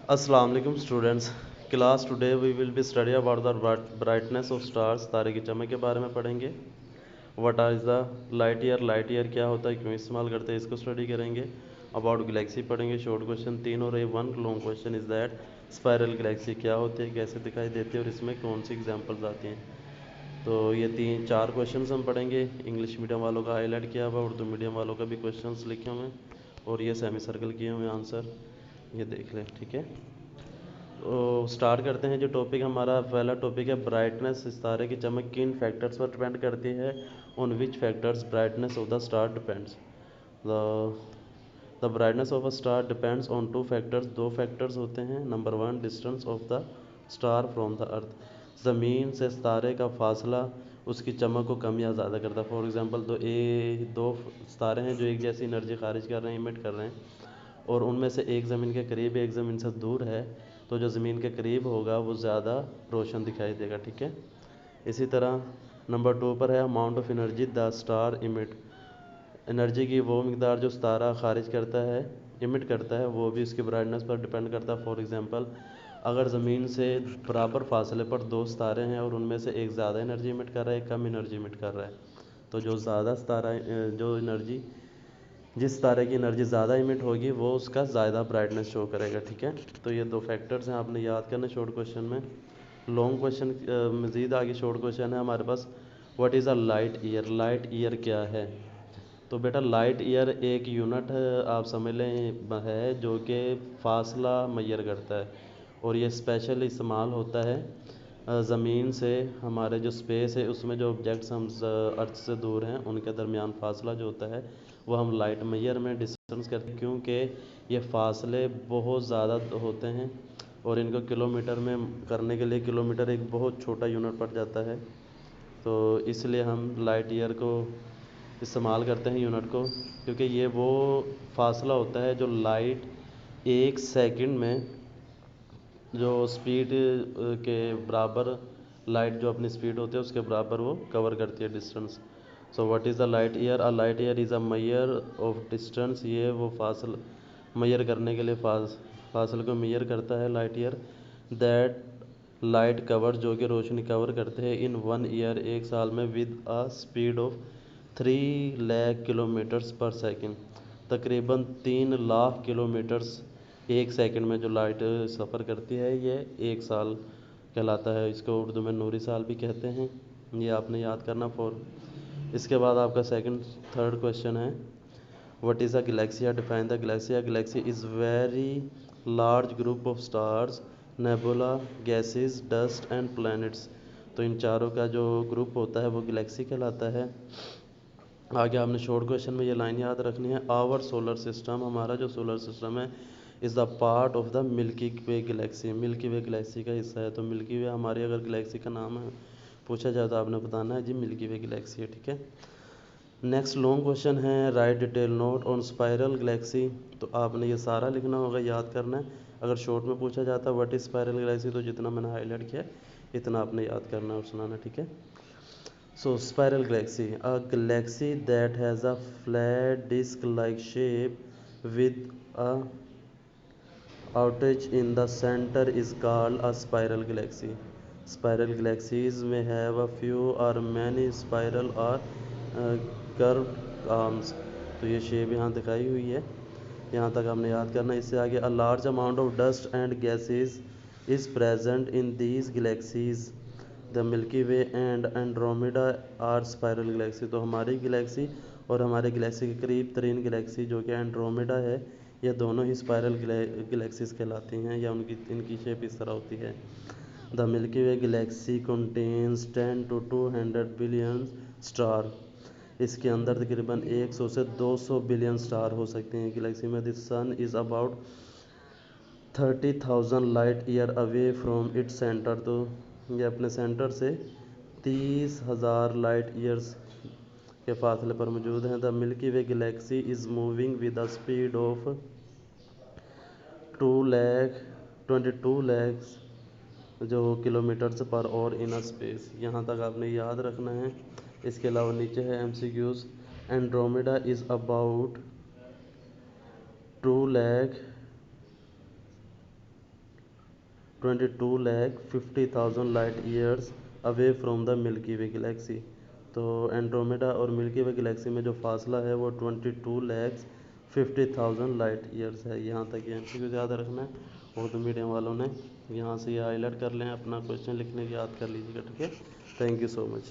अस्सलाम वालेकुम students. Class today we will be study about the brightness of stars. तारे की चमक के बारे में पढ़ेंगे। What are the light year क्या होता है, क्यों इस्तेमाल करते हैं, इसको स्टडी करेंगे। अबाउट गैलेक्सी पढ़ेंगे। शॉर्ट क्वेश्चन 3 और 1 long question is that spiral Galaxy क्या होती है, कैसे दिखाई देती है और इसमें कौन सी एग्जांपल्स आती हैं। तो ये 3-4 क्वेश्चंस हम पढ़ेंगे। इंग्लिश मीडियम वालों का हाईलाइट किया हुआ, उर्दू मीडियम वालों का भी क्वेश्चंस लिखे हुए हैं और ये सेमी सर्कल किए हुए आंसर ये देख लें, ठीक है। तो स्टार्ट करते हैं। जो टॉपिक हमारा पहला टॉपिक है ब्राइटनेस। सितारे की चमक किन फैक्टर्स पर डिपेंड करती है। On which factors brightness of the star depends. The the brightness of a star depends on two factors. दो फैक्टर्स होते हैं। Number 1, distance of the star from the earth. ज़मीन से सितारे का फासला उसकी चमक को कम या ज़्यादा करता है। फॉर एग्जांपल दो सितारे हैं जो एक जैसी एनर्जी खारिज कर रहे हैं, इमिट कर रहे हैं, और उनमें से एक ज़मीन के करीब एक ज़मीन से दूर है, तो जो ज़मीन के करीब होगा वो ज़्यादा रोशन दिखाई देगा, ठीक है। इसी तरह नंबर 2 पर है amount of energy the star emit. Energy की वो मकदार जो सितारा खारिज करता है, इमिट करता है, वो भी इसकी ब्राइटनेस पर डिपेंड करता है। फॉर एग्जांपल, अगर ज़मीन से बराबर फासले पर दो सितारे हैं और उनमें से एक ज़्यादा एनर्जी इमिट कर रहा है, एक कम एनर्जी इमिट कर रहा है, तो जो ज़्यादा सितारा जो एनर्जी जिस तारे की एनर्जी ज़्यादा इमिट होगी वो उसका ज़्यादा ब्राइटनेस शो करेगा, ठीक है। तो ये दो फैक्टर्स हैं, आपने याद करना शॉर्ट क्वेश्चन में। लॉन्ग क्वेश्चन मज़ीद आगे शॉर्ट क्वेश्चन है हमारे पास। What is a light year. Light year क्या है। तो बेटा लाइट ईयर एक यूनिट आप समझ लें है जो कि फासला मैयर करता है, और ये स्पेशल इस्तेमाल होता है ज़मीन से हमारे जो स्पेस है उसमें जो ऑब्जेक्ट्स हम अर्थ से दूर हैं उनके दरमियान फासला जो होता है वो हम लाइट मैयर में डिस्टेंस करते हैं, क्योंकि ये फासले बहुत ज़्यादा होते हैं और इनको किलोमीटर में करने के लिए किलोमीटर एक बहुत छोटा यूनिट पड़ जाता है। तो इसलिए हम लाइट ईयर को इस्तेमाल करते हैं यूनिट को, क्योंकि ये वो फासला होता है जो लाइट एक सेकंड में जो स्पीड के बराबर, लाइट जो अपनी स्पीड होती है उसके बराबर वो कवर करती है distance. So what is the light year. A light year is a measure of distance. ये वो फासल मैयर करने के लिए फासले को मैयर करता है light year. That light cover जो कि रोशनी कवर करते हैं इन 1 ईयर एक साल में with a speed of 3 lakh kilometres पर सेकेंड। तकरीबन 3 लाख किलोमीटर्स एक सेकंड में जो लाइट सफ़र करती है ये एक साल कहलाता है। इसको उर्दू में नूरी साल भी कहते हैं। ये आपने याद करना। फॉर इसके बाद आपका सेकंड थर्ड क्वेश्चन है what is a Galaxy. Define the Galaxy. Galaxy is very large group of stars, nebula, gases, dust and planets. तो इन चारों का जो ग्रुप होता है वो गैलेक्सी कहलाता है। आगे आपने शॉर्ट क्वेश्चन में ये लाइन याद रखनी है। आवर सोलर सिस्टम, हमारा जो सोलर सिस्टम है, is the part of the Milky way Galaxy. Milky way Galaxy का हिस्सा है। तो मिल्की वे हमारी अगर गैलेक्सी का नाम है पूछा जाए तो आपने बताना है जी मिल्की वे गैलेक्सी है, ठीक है। नेक्स्ट लॉन्ग क्वेश्चन है right detail note on spiral Galaxy. तो आपने ये सारा लिखना होगा, याद करना है। अगर शॉर्ट में पूछा जाता है व्हाट इज़ स्पाइरल गैलेक्सी, तो जितना मैंने हाईलाइट किया इतना आपने याद करना और सुनाना, ठीक है। So, spiral galaxy, a galaxy that has a flat disc-like shape with a outage in the center is called a spiral galaxy. Spiral galaxies may have a few or many spiral or uh, curved arms. तो ये shape यहाँ दिखाई हुई है, यहाँ तक हमने याद करना। इससे आगे a large amount of dust and gases is present in these galaxies. The Milky Way and Andromeda are spiral galaxy. तो हमारी गैलेक्सी और हमारे गैलेक्सी के करीब तरीन गैलेक्सी जो कि एंड्रोमेडा है, ये दोनों ही स्पायरल गैलेक्सीज कहलाती हैं, या इनकी शेप इस तरह होती है। The Milky way Galaxy contains 10 to 200 billion star. इसके अंदर तकरीबन 100 से 200 बिलियन स्टार हो सकते हैं गैलेक्सी में। The sun is about 30,000 light year away from its centre. तो ये अपने सेंटर से 30,000 लाइट ईयर्स के फासले पर मौजूद हैं। The Milky way Galaxy is moving with the speed of 2 lakh 22 lakh जो किलोमीटर्स पर और इन स्पेस। यहाँ तक आपने याद रखना है। इसके अलावा नीचे है MCQs. Andromeda is about 2 lakh 22,50,000 light years away from the Milky way Galaxy. तो एंड्रोमेडा और मिल्की वे गैलेक्सी में जो फासला है वो 22,50,000 लाइट ईयर्स है। यहाँ तक ये एमसीक्यू याद रखना है। उर्दू मीडियम वालों ने यहाँ से ये हाईलाइट कर लें, अपना क्वेश्चन लिखने की याद कर लीजिएगा, ठीक है। Thank you so much.